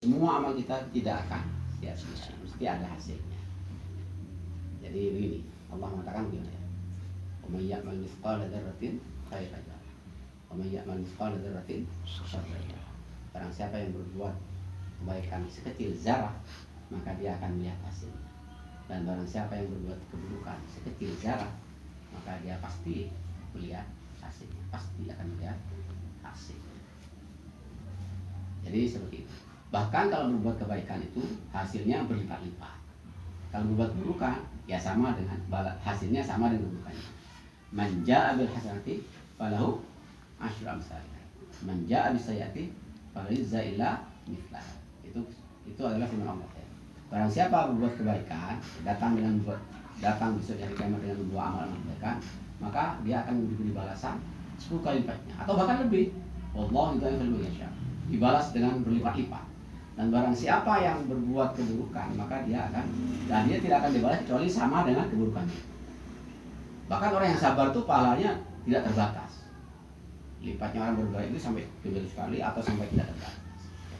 Semua amal kita tidak akan sia-sia, mesti ada hasilnya. Jadi begini, Allah mengatakan begini ya. Wa may ya'mal mithqala dzarratin khairan yarah. Wa may ya'mal mithqala dzarratin syarran yarah. Barang siapa yang berbuat kebaikan sekecil zarah, maka dia akan melihat hasilnya. Dan barang siapa yang berbuat keburukan sekecil zarah, maka dia pasti melihat hasilnya, pasti akan melihat hasilnya. Jadi seperti itu. Bahkan kalau berbuat kebaikan itu hasilnya berlipat-lipat. Kalau berbuat keburukan ya sama dengan hasilnya sama dengan keburukannya. Man jaa'a bil hasanati falahu asyru amsalihha. Man jaa'a bis sayyi'ati falaysa illa mithlaha. Itu adalah firman Allah ya. Barang siapa berbuat kebaikan, datang besok hari kiamat dengan membawa amal kebaikan, maka dia akan diberi balasan 10 kali lipatnya atau bahkan lebih. Wallahu yudha'ifu liman yasha. Dibalas dengan berlipat-lipat. Dan barang siapa yang berbuat keburukan, maka dia tidak akan dibalas kecuali sama dengan keburukannya. Bahkan orang yang sabar itu pahalanya tidak terbatas. Lipatnya orang berbaik itu sampai 7 kali atau sampai tidak terbatas.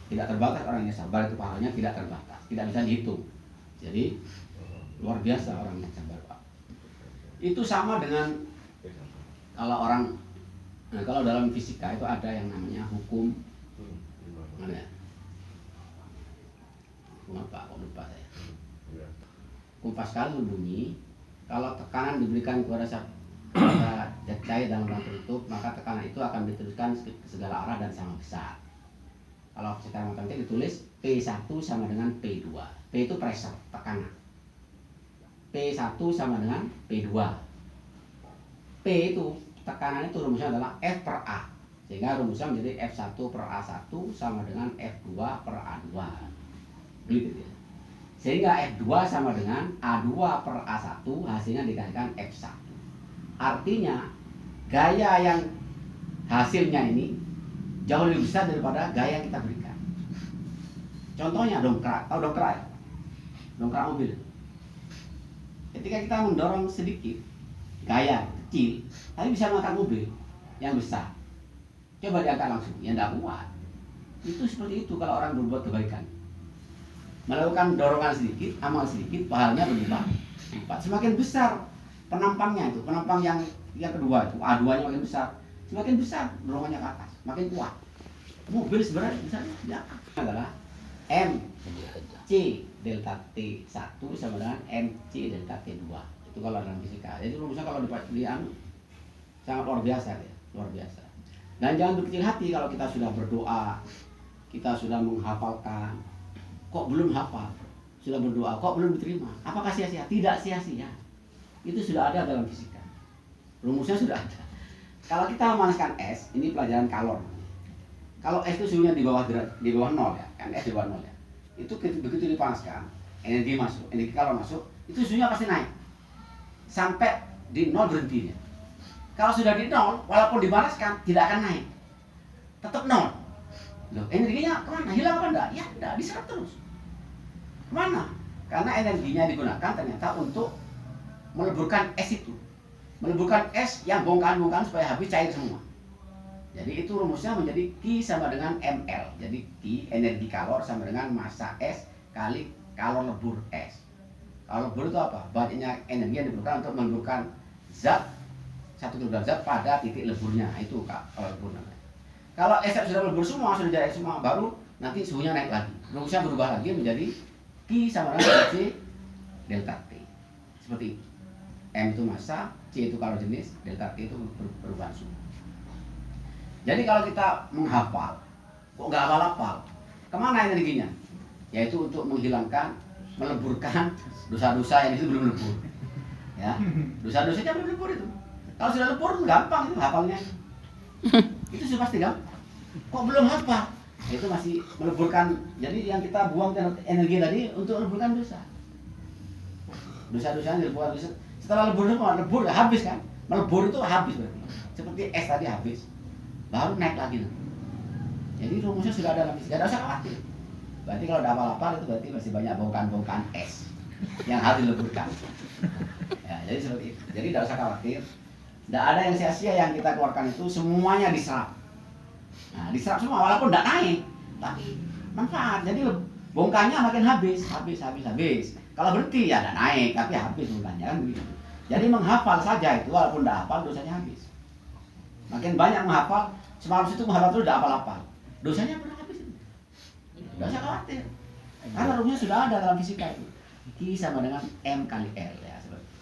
Tidak terbatas orang yang sabar itu pahalanya tidak terbatas, tidak bisa dihitung. Jadi luar biasa orang yang sabar, Pak. Itu sama dengan kalau dalam fisika itu ada yang namanya hukum mana ya? Kok lupa saya. Hukum Pascal berbunyi, kalau tekanan diberikan kepada zat cair dalam ruang tertutup, maka tekanan itu akan diteruskan ke segala arah dan sama besar. Kalau secara matematik ditulis P1 sama dengan P2. P itu pressure, tekanan. P1 sama dengan P2. P itu tekanan itu rumusnya adalah F per A. Sehingga rumusnya menjadi F1 per A1 sama dengan F2 per A2. Begitu ya. Sehingga F2 sama dengan A2 per A1 hasilnya dikalikan F1. Artinya gaya yang hasilnya ini jauh lebih besar daripada gaya yang kita berikan. Contohnya dongkrak, tahu dongkrak ya? Dongkrak mobil. Ketika kita mendorong sedikit, gaya kecil, tapi bisa mengangkat mobil yang besar. Coba diangkat langsung, ya tidak kuat. Itu seperti itu kalau orang berbuat kebaikan. Melakukan dorongan sedikit, amal sedikit, pahalanya berlipat. Semakin besar penampangnya itu, penampang yang kedua itu, A2-nya makin besar. Semakin besar dorongannya ke atas, makin kuat. Mobil sebenarnya misalnya di atas adalah MC delta T1 sama dengan MC delta T2. Itu kalau dalam fisika. Jadi rumusnya kalau di sangat luar biasa ya, luar biasa. Dan jangan berkecil hati kalau kita sudah berdoa, kita sudah menghafalkan, kok belum hafal, sudah berdoa, kok belum diterima. Apakah sia-sia? Tidak sia-sia. Itu sudah ada dalam fisika. Rumusnya sudah ada. Kalau kita memanaskan es, ini pelajaran kalor. Kalau es itu suhunya di bawah 0 ya, kan es di bawah 0 ya. Itu begitu dipanaskan, energi kalor masuk, itu suhunya pasti naik. Sampai di 0 berhentinya. Kalau sudah di 0, walaupun dipanaskan, tidak akan naik. Tetap 0. Loh, energinya kemana? Hilang apa enggak? Ya enggak, diserap terus. Kemana? Karena energinya digunakan ternyata untuk meleburkan es itu. Meleburkan es yang bongkahan-bongkahan supaya habis cair semua. Jadi itu rumusnya menjadi Q sama dengan ml. Jadi Q, energi kalor sama dengan massa es kali kalor lebur es. Kalor lebur itu apa? Banyaknya energi yang diperlukan untuk meleburkan zat 1 kg zat pada titik leburnya. Itu kalor lebur namanya. Kalau es sudah melebur semua, sudah jadi semua, baru nanti suhunya naik lagi. Rumusnya berubah lagi menjadi Q sama dengan C delta T. Seperti itu. M itu massa, C itu kalor jenis, delta T itu perubahan suhu. Jadi kalau kita menghafal, kok nggak hafal-hafal, kemana energinya? Yaitu untuk meleburkan dosa-dosa yang itu belum lebur. Ya, dosa-dosanya belum lebur itu. Kalau sudah lebur, gampang itu hafalnya. Itu sudah pasti gampang. Kok belum hafal? Itu masih meleburkan. Jadi yang kita buang energi tadi untuk meleburkan dosa. Dosa-dosanya dileburkan. Setelah lebur habis kan? Melebur itu habis berarti. Seperti es tadi habis. Baru naik lagi. Jadi rumusnya sudah ada dalam fisika, tidak usah khawatir. Berarti kalau ada hafal-hafal itu berarti masih banyak bongkahan-bongkahan es yang harus dileburkan. Ya, jadi seperti itu. Jadi tidak usah khawatir. Tidak ada yang sia-sia yang kita keluarkan itu, semuanya diserap. Nah, diserap semua walaupun tidak naik, tapi manfaat. Jadi bongkahnya makin habis. Kalau berhenti ya ada naik, tapi habis bongkahnya kan begitu. Jadi menghafal saja itu, walaupun tidak hafal dosanya habis. Makin banyak menghafal, semalam itu menghafal terus udah hafal-hafal, dosanya pernah habis. Tidak usah khawatir, karena rumusnya sudah ada dalam fisika itu. Q sama dengan M kali L ya.